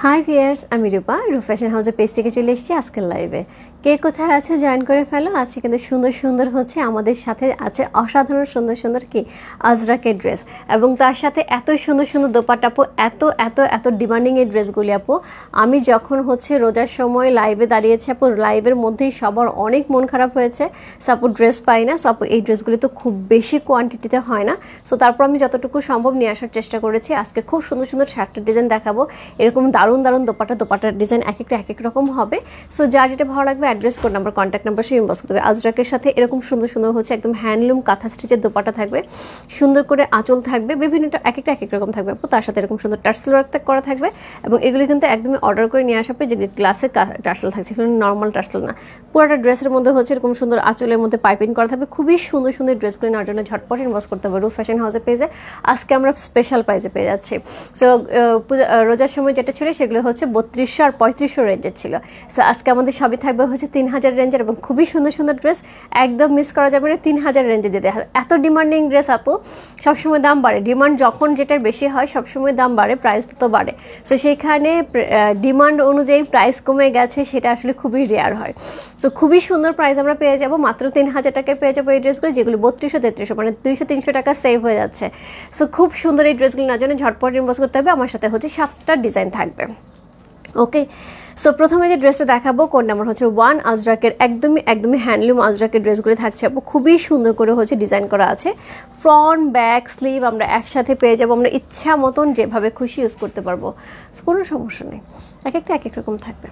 High viewers, আমি রূপা fashion হাউসের page থেকে চলে এসেছি আজকের লাইভে। কে কোথায় আছে জয়েন করে ফেলো। আজকে কিন্তু সুন্দর সুন্দর হচ্ছে আমাদের সাথে আছে অসাধারণ সুন্দর সুন্দর কি আজরাকের ড্রেস, এবং তার সাথে এত সুন্দর সুন্দর দোপাট্টা আপু, এত এত এত ডিমান্ডিং এই ড্রেসগুলি আপু। আমি যখন হচ্ছে রোজার সময় লাইভে দাঁড়িয়েছি আপু, লাইভের মধ্যেই সবার অনেক মন খারাপ হয়েছে, সাপোর্ট ড্রেস পাই না। সো আপু এই ড্রেসগুলি তো খুব বেশি কোয়ান্টিটিতে হয় না, সো তারপর আমি যতটুকু সম্ভব নিয়ে আসার চেষ্টা করেছি। আজকে খুব সুন্দর সুন্দর শার্টের ডিজাইন দেখাবো, এরকম দারুণ দারুণ দোপাট্টার ডিজাইন এক এক রকম হবে। সো যার যেটা ভালো লাগবে address, code number, contact number সে ইনবক্স করতে হবে। আজরাকের সাথে এরকম সুন্দর সুন্দর হচ্ছে একদম হ্যান্ডলুম কাঁথা স্টিচের দোপাট্টা থাকবে, সুন্দর করে আঁচল থাকবে, বিভিন্নটা এক এক রকম থাকবে আপু। তার সাথে এরকম সুন্দর টার্সেল ওয়ার্ক করা থাকবে, এবং এগুলি কিন্তু একদমই অর্ডার করে নিয়ে আসা হবে। যে গ্লাসের টার্সেল থাকছে, এখানে নর্মাল টার্সেল না, পুরোটা ড্রেসের মধ্যে হচ্ছে এরকম সুন্দর আঁচলের মধ্যে পাইপিং করা থাকবে। খুবই সুন্দর সুন্দর ড্রেসগুলি নেওয়ার জন্য ঝটপট ইনবক্স করতে হবে ফ্যাশন হাউসের পেজে। আজকে আমরা স্পেশাল প্রাইজে পেয়ে যাচ্ছি। সো রোজার সময় যেটা ছিল সেগুলো হচ্ছে 3200 আর 3500 রেঞ্জের ছিল। সো আজকে আমাদের সবই থাকবে হচ্ছে 3000 রেঞ্জের, এবং খুবই সুন্দর সুন্দর ড্রেস, একদম মিস করা যাবে না। 3000 রেঞ্জে দিতে হবে। এত ডিমান্ডিং ড্রেস আপু, সবসময় দাম বাড়ে। ডিমান্ড যখন যেটার বেশি হয় সবসময় দাম বাড়ে, প্রাইস তো বাড়ে। সো সেখানে ডিমান্ড অনুযায়ী প্রাইস কমে গেছে, সেটা আসলে খুবই রেয়ার হয়। সো খুবই সুন্দর প্রাইস আমরা পেয়ে যাবো, মাত্র 3000 টাকায় পেয়ে যাবো এই ড্রেসগুলো, যেগুলো 3200-3300 মানে 200-300 টাকা সেভ হয়ে যাচ্ছে। সো খুব সুন্দর এই ড্রেসগুলো নেওয়ার জন্য ঝটপট ইনবক্স করতে হবে। আমার সাথে হচ্ছে 7টা ডিজাইন থাকবে। ওকে, সো প্রথমে যে ড্রেসটা দেখাবো কোড নাম্বার হচ্ছে 1, আজরাকের একদমই হ্যান্ডলুম আজরাকের ড্রেসগুলো থাকছে আপু। খুবই সুন্দর করে হচ্ছে ডিজাইন করা আছে, ফ্রন্ট ব্যাক স্লিভ আমরা একসাথে পেয়ে যাবো। আমরা ইচ্ছা মতন যেভাবে খুশি ইউজ করতে পারবো, কোনো সমস্যা নেই। এক এক রকম থাকবে।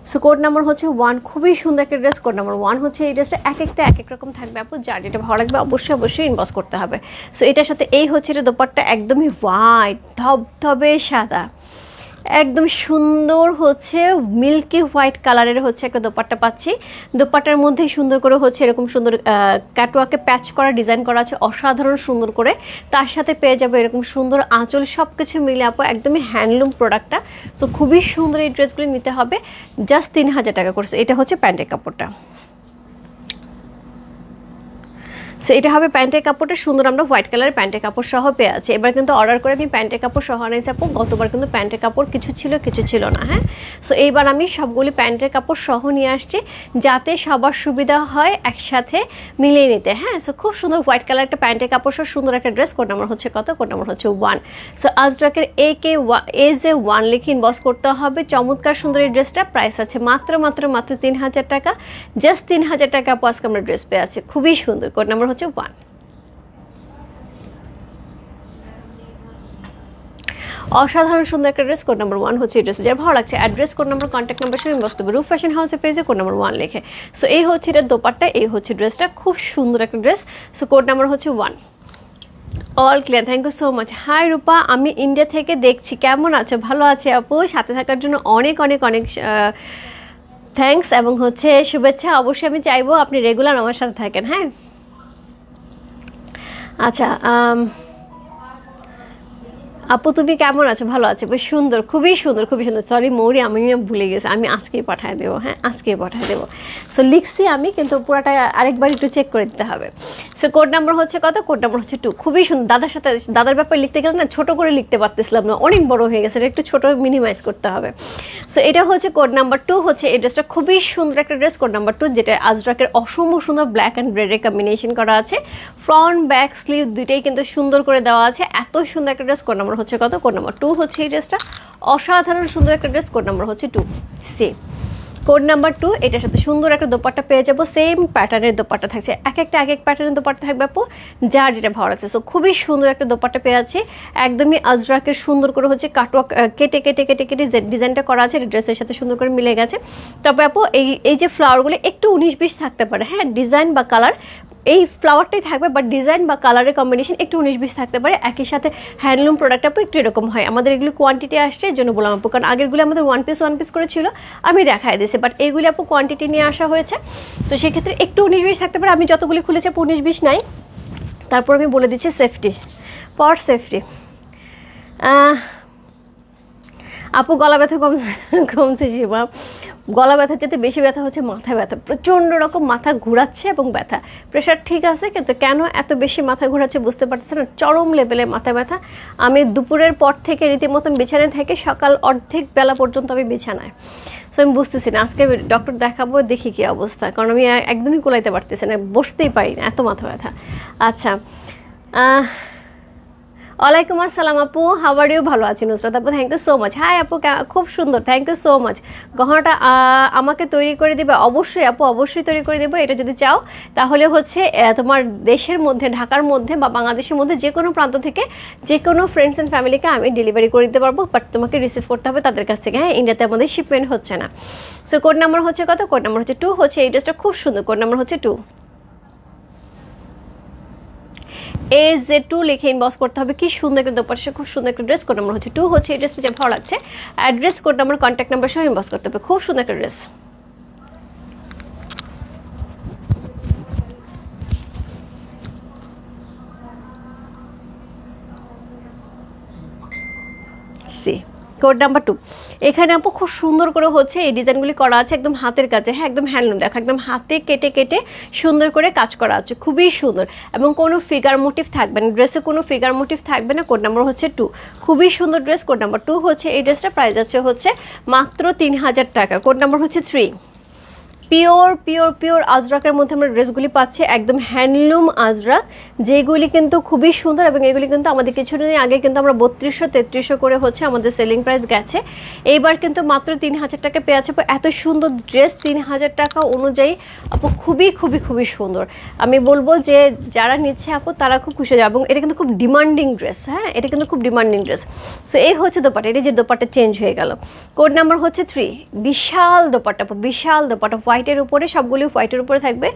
সো কোড নাম্বার হচ্ছে 1, খুবই সুন্দর একটা ড্রেস। কোড নাম্বার 1 হচ্ছে এই ড্রেসটা এক এক রকম থাকবে আপু। যার যেটা ভালো লাগবে অবশ্যই ইনবক্স করতে হবে। সো এটার সাথে এই হচ্ছে এটা দোপাট্টা, একদমই হোয়াইট ধবধবে সাদা, একদম সুন্দর হচ্ছে মিল্কি হোয়াইট কালারের হচ্ছে একটা দোপাট্টা পাচ্ছি। দোপাট্টার মধ্যে সুন্দর করে হচ্ছে এরকম সুন্দর কাটওয়ার্কে প্যাচ করা ডিজাইন করা আছে, অসাধারণ সুন্দর করে। তার সাথে পেয়ে যাবে এরকম সুন্দর আঁচল, সব কিছু মিলে আপু একদমই হ্যান্ডলুম প্রোডাক্টটা। সো খুবই সুন্দর এই ড্রেসগুলি নিতে হবে, জাস্ট 3000 টাকা করছে। এটা হচ্ছে প্যান্টের কাপড়টা। সো এটা হবে প্যান্টের কাপড়টা, সুন্দর আমরা হোয়াইট কালারের প্যান্টের কাপড় সহ পেয়ে আছি। এবার কিন্তু অর্ডার করে আমি প্যান্টের কাপড় সহ আনাইছি আপু। গতবার কিন্তু প্যান্টের কাপড় কিছু ছিল না। হ্যাঁ, সো এইবার আমি সবগুলি প্যান্টের কাপড় সহ নিয়ে আসছি, যাতে সবার সুবিধা হয় একসাথে মিলিয়ে নিতে। হ্যাঁ, সো খুব সুন্দর হোয়াইট কালার একটা প্যান্টের কাপড় সহ সুন্দর একটা ড্রেস। কোড নাম্বার হচ্ছে কত? কোড নাম্বার হচ্ছে 1। সো আজরাকের AJ1 লিখে ইনবক্স করতে হবে। চমৎকার সুন্দর এই ড্রেসটা, প্রাইস আছে মাত্র 3000 টাকা, জাস্ট 3000 টাকা আপু আজকে আমরা ড্রেস পেয়ে আছি। খুবই সুন্দর। কোড নাম্বার হচ্ছে 1। অসাধারণ সুন্দর একটা ড্রেস। কোড নাম্বার 1 হচ্ছে এই ড্রেস। যার ভালো লাগছে address, code number, contact number সহ ইনবক্স করবে ফ্যাশন হাউসের পেজে কোড নাম্বার 1 লিখে। সো এই হচ্ছে এটা দোপাট্টা, এই হচ্ছে ড্রেসটা, খুব সুন্দর একটা ড্রেস। সো কোড নাম্বার হচ্ছে 1। All clear, thank you so much. Hi Rupa, আমি ইন্ডিয়া থেকে দেখছি, কেমন আছো? ভালো আছে আপু, সাথে থাকার জন্য অনেক থ্যাঙ্কস, এবং হচ্ছে শুভেচ্ছা। অবশ্যই আমি চাইবো আপনি রেগুলার আমার সাথে থাকেন। হ্যাঁ, আচ্ছা আপু তুমি কেমন আছো? ভালো আছে, বেশ সুন্দর, খুবই সুন্দর। সরি মৌরি, আমি ভুলে গেছি, আমি আজকেই পাঠিয়ে দেবো। হ্যাঁ, আজকেই পাঠিয়ে দেবো। সো লিখছি আমি, কিন্তু পুরোটা আরেকবার একটু চেক করে দিতে হবে। সো কোড নাম্বার হচ্ছে কত? কোড নাম্বার হচ্ছে 2। খুবই সুন্দর। দাদার ব্যাপারে লিখতে গেলে না ছোট করে লিখতে পারতেছিলাম না, অনেক বড় হয়ে গেছে, একটু ছোট মিনিমাইজ করতে হবে। সো এটা হচ্ছে কোড নাম্বার 2 হচ্ছে এই ড্রেসটা, খুবই সুন্দর একটা ড্রেস। কোড নাম্বার 2, যেটা আজরাকের অসম্ভব সুন্দর ব্ল্যাক অ্যান্ড রেডের কম্বিনেশন করা আছে। ফ্রন্ট ব্যাক স্লিভ দুইটাই কিন্তু সুন্দর করে দেওয়া আছে, এত সুন্দর একটা ড্রেস। কোড নাম্বার হচ্ছে কত? কোড নাম্বার 2 হচ্ছে এই ড্রেসটা, অসাধারণ সুন্দর একটা ড্রেস। কোড নাম্বার হচ্ছে 2 সি। কোড নাম্বার 2, এটার সাথে সুন্দর একটা দোপাট্টা পেয়ে যাবো, সেম প্যাটার্নের দোপাট্টা থাকছে, এক এক প্যাটার্নের দোপাট্টা থাকবে আপু, যার যেটা ভালো লাগছে। সো খুবই সুন্দর একটা দোপাট্টা পেয়ে আছে, একদমই আজরাকের সুন্দর করে হচ্ছে কাটওয়ার্ক কেটে ডিজাইনটা করা আছে, ড্রেসের সাথে সুন্দর করে মিলে গেছে। তবে আপু এই যে ফ্লাওয়ারগুলো একটু 19-20 থাকতে পারে। হ্যাঁ, ডিজাইন বা কালার এই ফ্লাওয়ারটাই থাকবে, বাট ডিজাইন বা কালারের কম্বিনেশন একটু 19-20 থাকতে পারে। একই সাথে হ্যান্ডলুম প্রোডাক্ট আপু একটু এরকম হয়। আমাদের এগুলো কোয়ান্টিটি আসছে, এই জন্য বললাম আপু, কারণ আগেরগুলো আমাদের ওয়ান পিস করে ছিল, আমি দেখাই দিয়েছি, বাট এইগুলি আপু কোয়ান্টিটি নিয়ে আসা হয়েছে। তো সেক্ষেত্রে একটু 19-20 থাকতে পারে। আমি যতগুলি খুলেছি আপু 19-20 নাই। তারপর আমি বলে দিচ্ছি সেফটি, আপু গলা ব্যথা কমছে শিবা, গলা ব্যথা যেতে বেশি ব্যথা হচ্ছে মাথা ব্যথা, প্রচণ্ড রকম মাথা ঘোরাচ্ছে এবং ব্যথা। প্রেশার ঠিক আছে, কিন্তু কেন এত বেশি মাথা ঘোরাচ্ছে বুঝতে পারতেছে না, চরম লেভেলে মাথা ব্যথা। আমি দুপুরের পর থেকে রীতিমতন বিছানায় থেকে সকাল অর্ধেক বেলা পর্যন্ত আমি বিছানায়। সো আমি বুঝতেছি না, আজকে ডক্টর দেখাবো, দেখি কী অবস্থা, কারণ আমি একদমই কোলাইতে পারতেছি না, বসতেই পারি না, এত মাথা ব্যথা। আচ্ছা, ওয়ালাইকুম আসসালাম আপু, হাউ আর ইউ? ভালো আছি নুসরাত আপু, thank you so much. Hi আপু, খুব সুন্দর, থ্যাংক ইউ সো মাচ। গহনাটা আমাকে তৈরি করে দিবে? অবশ্যই আপু, অবশ্যই তৈরি করে দেবো। এটা যদি চাও তাহলে হচ্ছে তোমার দেশের মধ্যে, ঢাকার মধ্যে বা বাংলাদেশের মধ্যে যে কোনো প্রান্ত থেকে যে কোনো ফ্রেন্ডস অ্যান্ড ফ্যামিলিকে আমি ডেলিভারি করে দিতে পারবো, বাট তোমাকে রিসিভ করতে হবে তাদের কাছ থেকে। হ্যাঁ, ইন্ডিয়াতে আমাদের শিপমেন্ট হচ্ছে না। সো কোড নাম্বার হচ্ছে কত? কোড নাম্বার হচ্ছে 2 হচ্ছে। এই ড্রেসটা খুব সুন্দর, কোড নাম্বার হচ্ছে 2। AZ2 লিখে ইনবক্স করতে হবে। কি সুন্দর একটা দোপাট্টা, খুব সুন্দর একটা ড্রেস। কোড নাম্বার হচ্ছে 2 হচ্ছে। এই ড্রেসটা যে ভালো লাগছে, address, code number, contact number সহ ইনবক্স করতে হবে। খুব সুন্দর একটা ড্রেস। C code number 2। এখানে আপু খুব সুন্দর করে হচ্ছে এই ডিজাইনগুলি করা আছে একদম হাতের কাছে। হ্যাঁ, একদম হ্যান্ডলুম, দেখো একদম হাতে কেটে কেটে সুন্দর করে কাজ করা আছে, খুবই সুন্দর। এবং কোনো ফিগার মোটিভ থাকবে না ড্রেসে, কোনো ফিগার মোটিভ থাকবে না। কোড নাম্বার হচ্ছে 2, খুবই সুন্দর ড্রেস। কোড নাম্বার 2 হচ্ছে। এই ড্রেসটা প্রাইস আছে হচ্ছে মাত্র 3000 টাকা। কোড নাম্বার হচ্ছে 3। পিওর পিওর পিওর আজরাকের মধ্যে আমরা ড্রেসগুলি পাচ্ছি, একদম হ্যান্ডলুম আজরাক, যেগুলি কিন্তু খুবই সুন্দর। এবং এগুলি কিন্তু আমাদের কিছুদিন আগে কিন্তু আমরা 3200-3300 করে হচ্ছে আমাদের সেলিং প্রাইস গেছে। এইবার কিন্তু মাত্র 3000 টাকা পেয়ে আছে। এত সুন্দর ড্রেস 3000 টাকা অনুযায়ী আপু খুবই খুবই খুবই সুন্দর। আমি বলবো যে যারা নিচ্ছে আপু তারা খুব খুশি হবে। এবং এটা কিন্তু খুব ডিমান্ডিং ড্রেস। হ্যাঁ, এটা কিন্তু খুব ডিমান্ডিং ড্রেস। সো এই হচ্ছে দোপাট্টা, এটা যে দোপাট্টা চেঞ্জ হয়ে গেল। কোড নাম্বার হচ্ছে 3। বিশাল দোপাট্টা, বিশাল দোপাট্টা, হোয়াইটের উপরে, সবগুলি হোয়াইটের উপরে থাকবে,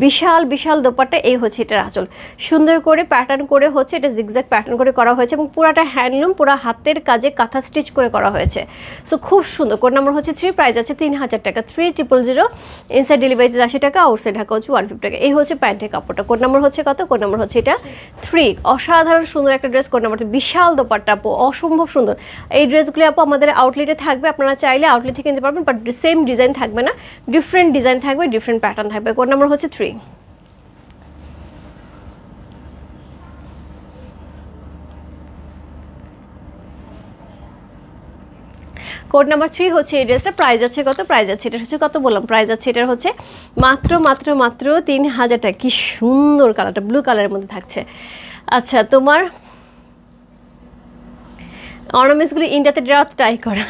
বিশাল বিশাল দোপাট্টা। এই হচ্ছে এটার আঁচল, সুন্দর করে প্যাটার্ন করে হচ্ছে এটা জিগজ্যাগ প্যাটার্ন করে করা হয়েছে এবং পুরাটা হ্যান্ডলুম, পুরা হাতের কাজে কাঁথা স্টিচ করে করা হয়েছে। সো খুব সুন্দর। কোড নাম্বার হচ্ছে 3, প্রাইস আছে 3000 টাকা। 3000, ইনসাইড ডেলিভারি 80 টাকা, আউটসাইড ঢাকা হচ্ছে 150 টাকা। এই হচ্ছে প্যান্টের কাপড়টা। কোড নাম্বার হচ্ছে কত? কোড নাম্বার হচ্ছে এটা 3। অসাধারণ সুন্দর একটা ড্রেস। কোড নাম্বার, বিশাল দোপাট্টা আপু, অসম্ভব সুন্দর। এই ড্রেসগুলি আপু আমাদের আউটলেটে থাকবে, আপনারা চাইলে আউটলেট থেকে কিনতে পারবেন, বাট সেম ডিজাইন থাকবে না, ডিফারেন্ট ডিজাইন থাকবে, ডিফারেন্ট প্যাটার্ন থাকবে। কোড নাম্বার হচ্ছে 3। কোড নাম্বার 3 হচ্ছে। এই ড্রেসটা প্রাইস আছে কত? প্রাইস আছে এটা হচ্ছে কত বললাম, প্রাইস আছে এটার হচ্ছে মাত্র মাত্র মাত্র 3000 টাকা। কি সুন্দর কালারটা, ব্লু কালারের মধ্যে থাকছে। আচ্ছা, তোমার অর্নামেন্টসগুলি ইন্ডিয়াতে ট্রাই করা।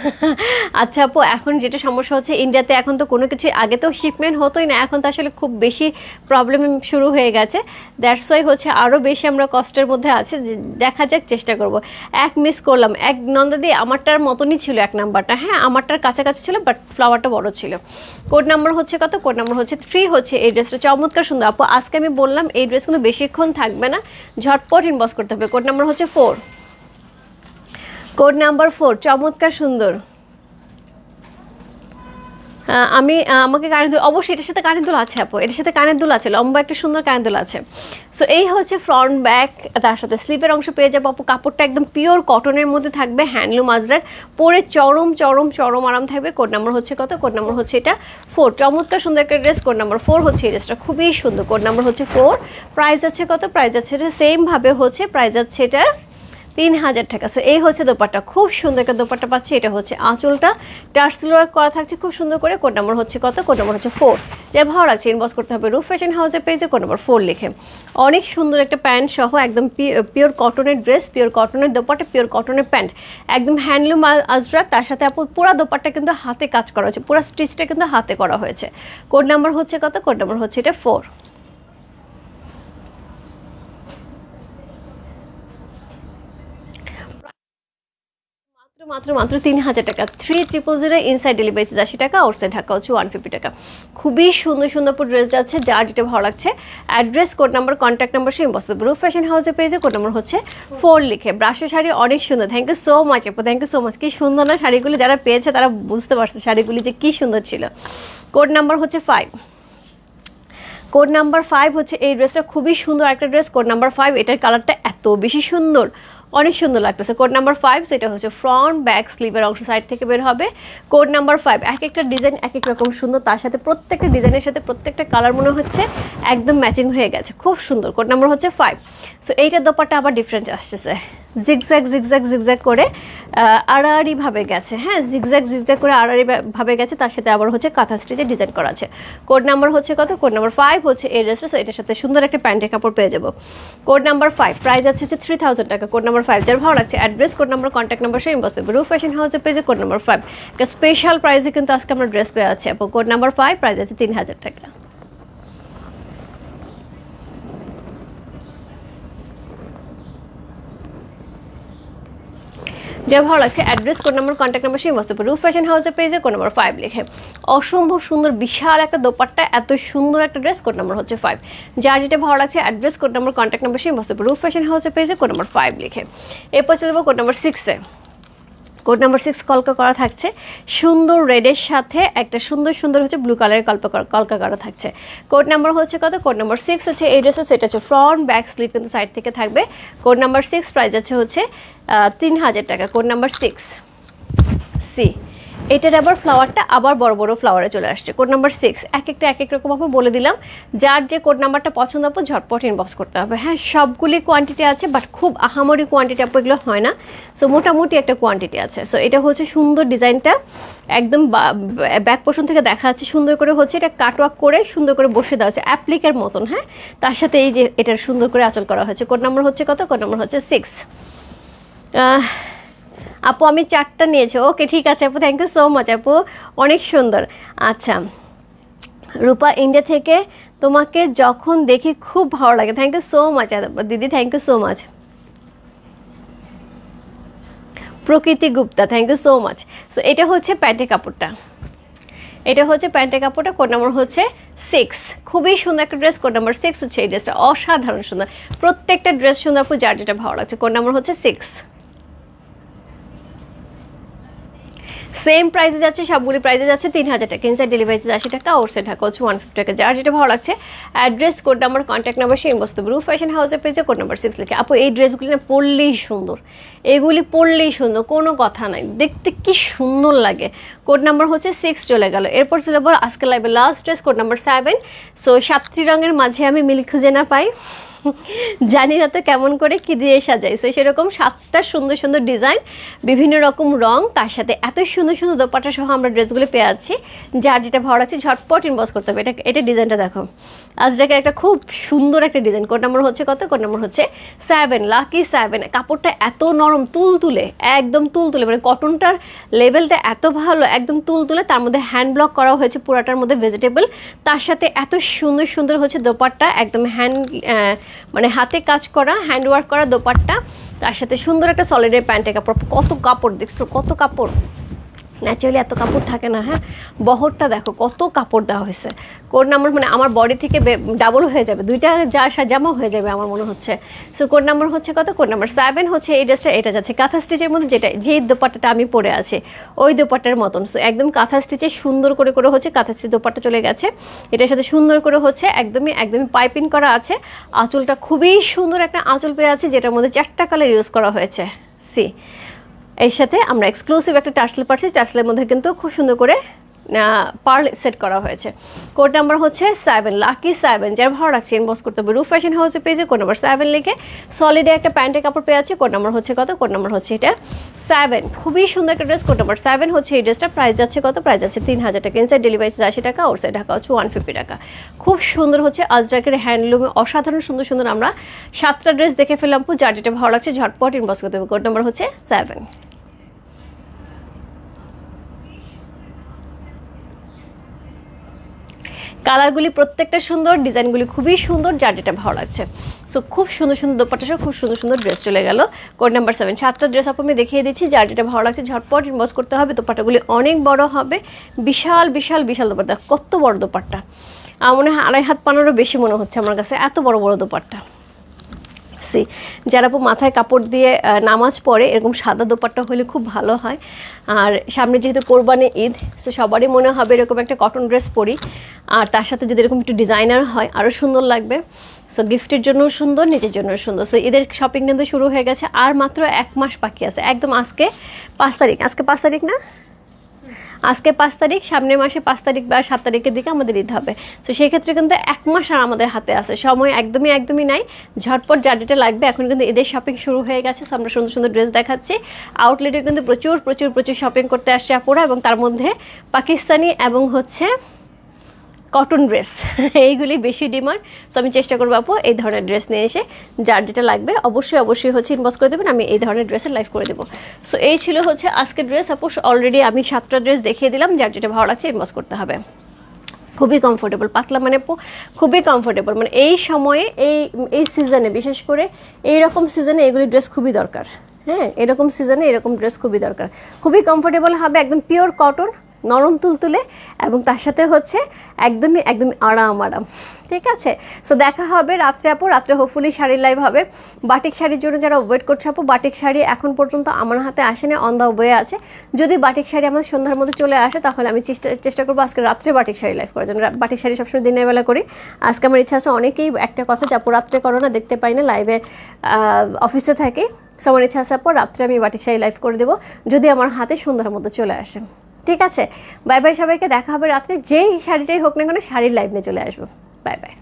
আচ্ছা আপু, এখন যেটা সমস্যা হচ্ছে ইন্ডিয়াতে এখন তো কোনো কিছু, আগে তো শিপমেন্ট হতোই না, এখন তো আসলে খুব বেশি প্রবলেম শুরু হয়ে গেছে। দ্যাটস ওয়াই হচ্ছে আরও বেশি আমরা কষ্টের মধ্যে আছি। দেখা যাক, চেষ্টা করব। এক মিস করলাম, এক নন্দাদি আমারটার মতনই ছিল এক নাম্বারটা। হ্যাঁ, আমারটার কাছাকাছি ছিল, বাট ফ্লাওয়ারটা বড় ছিল। কোড নাম্বার হচ্ছে কত? কোড নাম্বার হচ্ছে 3 হচ্ছে। এই ড্রেসটা চমৎকার সুন্দর আপু। আজকে আমি বললাম এই ড্রেস কিন্তু বেশিক্ষণ থাকবে না, ঝটপট ইনবক্স করতে হবে। কোড নাম্বার হচ্ছে 4। কোড নাম্বার 4, চমৎকার সুন্দর। আমাকে কানের দুল, অবশ্যই এটার সাথে কানের দুল আছে আপু, এটার সাথে কানের দুল আছে, লম্বা একটা সুন্দর কানের দুল আছে। সো এই হচ্ছে ফ্রন্ট ব্যাক, তার সাথে স্লিপের অংশ পেয়ে যাবো আপু। কাপড়টা একদম পিওর কটনের মধ্যে থাকবে, হ্যান্ডলুম আজরাক, পরে চরম চরম চরম আরাম থাকবে। কোড নাম্বার হচ্ছে কত? কোড নাম্বার হচ্ছে এটা 4। চমৎকার সুন্দর একটা ড্রেস। কোড নাম্বার 4 হচ্ছে। এই ড্রেসটা খুবই সুন্দর। কোড নাম্বার হচ্ছে 4। প্রাইস আছে কত? প্রাইস আছে এটা সেমভাবে হচ্ছে, প্রাইস আছে এটা 3000 টাকা। সো এই হচ্ছে দোপাট্টা, খুব সুন্দর একটা দোপাট্টা পাচ্ছি। এটা হচ্ছে আঁচলটা, টার্সেল ওয়ার্ক করা থাকছে খুব সুন্দর করে। কোড নাম্বার হচ্ছে কত? কোড নাম্বার হচ্ছে 4। যা ভালো লাগছে ইনবক্স করতে হবে রূপ ফ্যাশন হাউসের পেজে, কোড নাম্বার 4 লিখে। অনেক সুন্দর একটা প্যান্ট সহ, একদম পিওর কটনের ড্রেস, পিওর কটনের দোপাট্টা, পিওর কটনের প্যান্ট, একদম হ্যান্ডলুম আজরাক। তার সাথে আপু পুরো দোপাট্টা কিন্তু হাতে কাজ করা হয়েছে, পুরো স্টিচটা কিন্তু হাতে করা হয়েছে। কোড নাম্বার হচ্ছে কত? কোড নাম্বার হচ্ছে এটা 4। মাত্র মাত্র 3000 টাকা। 3000 ইনসাইড ডেলিভারি 80 টাকা, আউটসাইড ঢাকা হচ্ছে 150 টাকা। খুবই সুন্দর সুন্দর ড্রেস যাচ্ছে, যার যেটা ভালো লাগছে address, code number, contact number সে ইনবক্স করবে। রূপ ফ্যাশন হাউসের পেজে কোড নাম্বার হচ্ছে 4 লিখে। ব্রাশো শাড়ি অনেক সুন্দর, থ্যাংক ইউ সো মাচ আপু, থ্যাংক ইউ সো মাচ। কি সুন্দর না শাড়িগুলি, যারা পেয়েছে তারা বুঝতে পারছে শাড়িগুলি যে কি সুন্দর ছিল। কোড নাম্বার হচ্ছে 5। কোড নাম্বার 5 হচ্ছে। এই ড্রেসটা খুবই সুন্দর একটা ড্রেস। কোড নাম্বার 5, এটার কালারটা এত বেশি সুন্দর, অনেক সুন্দর লাগতেছে। কোড নাম্বার 5, সো এটা হচ্ছে ফ্রন্ট ব্যাক স্লিভের অংশ সাইড থেকে বের হবে। কোড নাম্বার 5, এক একটা ডিজাইন এক এক রকম সুন্দর, তার সাথে প্রত্যেকটা ডিজাইনের সাথে প্রত্যেকটা কালার মনে হচ্ছে একদম ম্যাচিং হয়ে গেছে, খুব সুন্দর। কোড নাম্বার হচ্ছে 5। সো এইটার দোপাট্টা আবার ডিফারেন্ট আসতেছে, জিগজ্যাগ জিগজ্যাগ জিগজ্যাগ করে আড়াআড়ি ভাবে গেছে, হ্যাঁ জিগজ্যাগ জিগজ্যাগ করে আড়াআড়ি ভাবে গেছে, তার সাথে আবার হচ্ছে কাঁথা স্টিচে ডিজাইন করা আছে। কোড নাম্বার হচ্ছে কত? কোড নাম্বার 5 হচ্ছে এই ড্রেসটা। সো এটার সাথে সুন্দর একটা প্যান্টের কাপড় পেয়ে যাবো। কোড নাম্বার 5 প্রাইস আছে 3000 টাকা। কোড নাম্বার 5 যার ভালো লাগছে address, code number, contact number সে ইনবক্স করবে। রূপ ফ্যাশন হাউসের পেজে কোড নাম্বার 5 একটা স্পেশাল প্রাইসে কিন্তু আজকে আমরা ড্রেস পেয়ে আছি। আপু কোড নাম্বার 5 প্রাইস আছে 3000 টাকা। যা ভালো লাগছে address, code number, contact number সেই মস্ত রূপ ফ্যাশন হাউসের পেজে কোড নাম্বার 5 লিখে। অসম্ভব সুন্দর বিশাল একটা দোপাট্টা, এত সুন্দর একটা ড্রেস, কোড নাম্বার হচ্ছে 5। যার যেটা ভালো লাগছে address, code number, contact number সেই মস্ত রূপ ফ্যাশন হাউসের পেজে কোড নাম্বার 5 লিখে। এরপর চলে যাবো কোড নাম্বার 6-এ। কোড নাম্বার 6 কলকা করা থাকছে সুন্দর রেডের সাথে একটা সুন্দর সুন্দর হচ্ছে ব্লু কালারের কলকা করা থাকছে। কোড নাম্বার হচ্ছে কত? কোড নাম্বার 6 হচ্ছে এই ড্রেসের, সেটা হচ্ছে ফ্রন্ট ব্যাক স্লিভ কিন্তু সাইড থেকে থাকবে। কোড নাম্বার 6 প্রাইস আছে হচ্ছে 3000 টাকা। Code number 6 C. এটার আবার ফ্লাওয়ারটা আবার বড় বড় ফ্লাওয়ারে চলে আসছে। কোড নাম্বার 6 এক একটা এক এক রকম আপু বলে দিলাম, যার যে কোড নাম্বারটা পছন্দ আপু ঝটপট ইনবক্স করতে হবে। হ্যাঁ সবগুলি কোয়ান্টিটি আছে, বাট খুব আহামরি কোয়ান্টিটি আপু এগুলো হয় না, সো মোটামুটি একটা কোয়ান্টিটি আছে। সো এটা হচ্ছে সুন্দর ডিজাইনটা, একদম ব্যাক পোর্শন থেকে দেখা যাচ্ছে সুন্দর করে হচ্ছে এটা কাটওয়ার্ক করে সুন্দর করে বসে দেওয়া আছে অ্যাপ্লিকের মতন। হ্যাঁ তার সাথে এই যে এটার সুন্দর করে আঁচল করা হয়েছে। কোড নাম্বার হচ্ছে কত? কোড নাম্বার হচ্ছে 6। আপু আমি 4টা নিয়েছি, ওকে ঠিক আছে আপু, থ্যাংক ইউ সো মাচ আপু, অনেক সুন্দর। আচ্ছা রূপা ইন্ডিয়া থেকে, তোমাকে যখন দেখি খুব ভালো লাগে, থ্যাংক ইউ সো মাচ দিদি, thank you so much. Prakriti Gupta, thank you so much. So এটা হচ্ছে প্যান্টের কাপড়টা, এটা হচ্ছে প্যান্টের কাপড়টা। কোড নাম্বার হচ্ছে 6, খুবই সুন্দর একটা ড্রেস। কোড নাম্বার 6 হচ্ছে এই ড্রেসটা, অসাধারণ সুন্দর, প্রত্যেকটা ড্রেস সুন্দর আপু, যার যেটা ভালো লাগছে। কোড নাম্বার হচ্ছে 6। সেম প্রাইসে যাচ্ছে, সবগুলি প্রাইসে যাচ্ছে 3000 টাকা। ইনসাইড ডেলিভারি 80 টাকা, আউটসাইড ঢাকা হচ্ছে 150 টাকা। যার যেটা ভালো লাগছে address, code number, contact number সেই বস্তু রূপ ফ্যাশন হাউসের পেজে কোড নাম্বার 6 লিখে। আপু এই ড্রেসগুলি না পরলেই সুন্দর, এগুলি পরলেই সুন্দর, কোনো কথা নাই, দেখতে কি সুন্দর লাগে। কোড নাম্বার হচ্ছে 6 চলে গেল। এরপর চলে যাবো আজকে লাইভে last dress, code number 7। So 7টি রঙের মাঝে আমি মিল খুঁজে না পাই, জানি না তো কেমন করে কি দিয়ে সাজাই। সো সেরকম 7টা সুন্দর সুন্দর ডিজাইন, বিভিন্ন রকম রং, তার সাথে এত সুন্দর সুন্দর দোপাট্টা সহ আমরা ড্রেসগুলো পেয়ে আছি। যার যেটা ভালো লাগছে ঝটপট ইনবক্স করতে হবে। এটা ডিজাইনটা দেখো, আজরাকের একটা খুব সুন্দর একটা ডিজাইন। কোড নাম্বার হচ্ছে কত? কোড নাম্বার হচ্ছে 7, লাকি 7। কাপড়টা এত নরম, তুলতুলে, একদম তুলতুলে, মানে কটনটার লেভেলটা এত ভালো, একদম তুলতুলে, তার মধ্যে হ্যান্ড ব্লক করা হয়েছে পুরাটার মধ্যে ভেজিটেবল, তার সাথে এত সুন্দর সুন্দর হচ্ছে দোপাট্টা, একদম মানে হাতে কাজ করা, হ্যান্ড ওয়ার্ক করা দোপাট্টা, তার সাথে সুন্দর একটা সলিডের প্যান্টের কাপড়। কত কাপড় দেখছো, কত কাপড়, ন্যাচারালি এত কাপড় থাকে না। হ্যাঁ বহরটা দেখো কত কাপড় দেওয়া হয়েছে। কোড নাম্বার মানে আমার বডি থেকে ডাবল হয়ে যাবে, দুইটা জামা হয়ে যাবে আমার মনে হচ্ছে। সো কোড নাম্বার হচ্ছে কত? কোড নাম্বার 7 হচ্ছে এই ড্রেসটা। এটা যাচ্ছে কাঁথা স্টিচের মধ্যে, যেই দোপাট্টাটা আমি পরে আছি ওই দোপাট্টার মতন। সো একদম কাঁথা স্টিচে সুন্দর করে করে হচ্ছে কাঁথা স্টিচ দোপাট্টা চলে গেছে। এটার সাথে সুন্দর করে হচ্ছে একদমই পাইপিং করা আছে। আঁচলটা খুবই সুন্দর একটা আঁচল পেয়ে আছে, যেটার মধ্যে 4টা কালার ইউজ করা হয়েছে। সি এর সাথে আমরা এক্সক্লুসিভ একটা টার্সেল পাচ্ছি, টার্সেলের মধ্যে কিন্তু খুব সুন্দর করে পার্ল সেট করা হয়েছে। কোড নাম্বার হচ্ছে 7, লাকি 7। যার ভালো লাগছে ইনবক্স করতে হবে রূপ ফ্যাশন হাউসের পেজে, কোড নাম্বার 7 লিখে। সলিডে একটা প্যান্টের কাপড় পেয়ে আছে। কোড নাম্বার হচ্ছে কত? কোড নাম্বার হচ্ছে এটা 7, খুবই সুন্দর একটা ড্রেস। কোড নাম্বার 7 হচ্ছে এই ড্রেসটা। প্রাইস যাচ্ছে কত? প্রাইস যাচ্ছে 3000 টাকা। ইনসাইড ডেলিভারি 80 টাকা, আউটসাইড ঢাকা হচ্ছে 150 টাকা। খুব সুন্দর হচ্ছে আজরাকের হ্যান্ডলুমে, অসাধারণ সুন্দর সুন্দর আমরা 7টা ড্রেস দেখে ফেললাম। যার যেটা ভালো লাগছে ঝটপট ইনবক্স করতে হবে। কোড নাম্বার হচ্ছে 7। কালারগুলি প্রত্যেকটা সুন্দর, ডিজাইনগুলি খুবই সুন্দর, যার যেটা ভালো লাগছে। সো খুব সুন্দর সুন্দর দোপাট্টা সহ খুব সুন্দর সুন্দর ড্রেস চলে গেল। কোড নাম্বার 7, 7টা ড্রেস আমি দেখিয়ে দিচ্ছি, যার যেটা ভালো লাগছে ঝটপট ইনবক্স করতে হবে। দোপাট্টাগুলি অনেক বড় হবে, বিশাল বিশাল বিশাল দোপাট্টা। কত বড় দোপাট্টা, আমার মনে হয় 2.5 হাত পানারও বেশি মনে হচ্ছে আমার কাছে, এত বড় বড় দোপাট্টা। ক্লাসি। যারা আপু মাথায় কাপড় দিয়ে নামাজ পড়ে এরকম সাদা দোপাট্টা হলে খুব ভালো হয়। আর সামনে যেহেতু কোরবানি ঈদ, সো সবারই মনে হবে এরকম একটা কটন ড্রেস পরি, আর তার সাথে যদি এরকম একটু ডিজাইনার হয় আরও সুন্দর লাগবে। সো গিফটের জন্যও সুন্দর, নিজের জন্যও সুন্দর। সো ঈদের শপিং কিন্তু শুরু হয়ে গেছে, আর মাত্র 1 মাস বাকি আছে। একদম আজকে 5 তারিখ, আজকে 5 তারিখ না, আজকে 5 তারিখ, সামনের মাসে 5 তারিখ বা 7 তারিখের দিকে আমাদের ঈদ হবে। তো সেই ক্ষেত্রে কিন্তু 1 মাস আর আমাদের হাতে আছে, সময় একদমই নাই। ঝটপট যার যেটা লাগবে, এখন কিন্তু ঈদের শপিং শুরু হয়ে গেছে। সো আমরা সুন্দর সুন্দর ড্রেস দেখাচ্ছি। আউটলেটে কিন্তু প্রচুর শপিং করতে আসছে আপুরা, এবং তার মধ্যে পাকিস্তানি এবং হচ্ছে কটন ড্রেস এইগুলি বেশি ডিমান্ড। সো আমি চেষ্টা করবো আপু এই ধরনের ড্রেস নিয়ে এসে যার যেটা লাগবে অবশ্যই হচ্ছে ইনবক্স করে দেবেন, আমি এই ধরনের ড্রেসের লাইভ করে দেবো। সো এই ছিল হচ্ছে আজকের ড্রেস আপু। অলরেডি আমি 7টা ড্রেস দেখিয়ে দিলাম, যার যেটা ভালো লাগছে ইনবক্স করতে হবে। খুবই কমফোর্টেবল, পাতলা মানে খুবই কমফোর্টেবল, মানে এই সময়ে এই সিজনে, বিশেষ করে এইরকম সিজনে এগুলি ড্রেস খুবই দরকার। হ্যাঁ, এরকম সিজনে এরকম ড্রেস খুবই দরকার, খুবই কমফোর্টেবল হবে, একদম পিওর কটন, নরম তুলতুলে, এবং তার সাথে হচ্ছে একদমই আরাম। ঠিক আছে, সো দেখা হবে রাত্রে আপু। রাত্রে হোপফুলি শাড়ির লাইভ হবে। বাটিক শাড়ির জন্য যারা ওয়েট করছে আপু, বাটিক শাড়ি এখন পর্যন্ত আমার হাতে আসেনি, অন দ্য ওয়ে আছে। যদি বাটিক শাড়ি আমার সন্ধ্যার মধ্যে চলে আসে, তাহলে আমি চেষ্টা করবো আজকে রাত্রে বাটিক শাড়ি লাইভ করার জন্য। বাটিক শাড়ি সবসময় দিনের বেলা করি, আজকে আমার ইচ্ছা আছে। অনেকেই একটা কথা যে আপু রাত্রে করো না, দেখতে পাই না, লাইভে অফিসে থাকি। সো আমার ইচ্ছা আছে আপু রাত্রে আমি বাটিক শাড়ি লাইভ করে দেবো, যদি আমার হাতে সন্ধ্যার মধ্যে চলে আসে। ঠিক আছে, বাই বাই সবাইকে, দেখা হবে রাত্রে। যেই শাড়িটাই হোক না কেন, শাড়ির লাইভ নিয়ে চলে আসবো। Bye bye.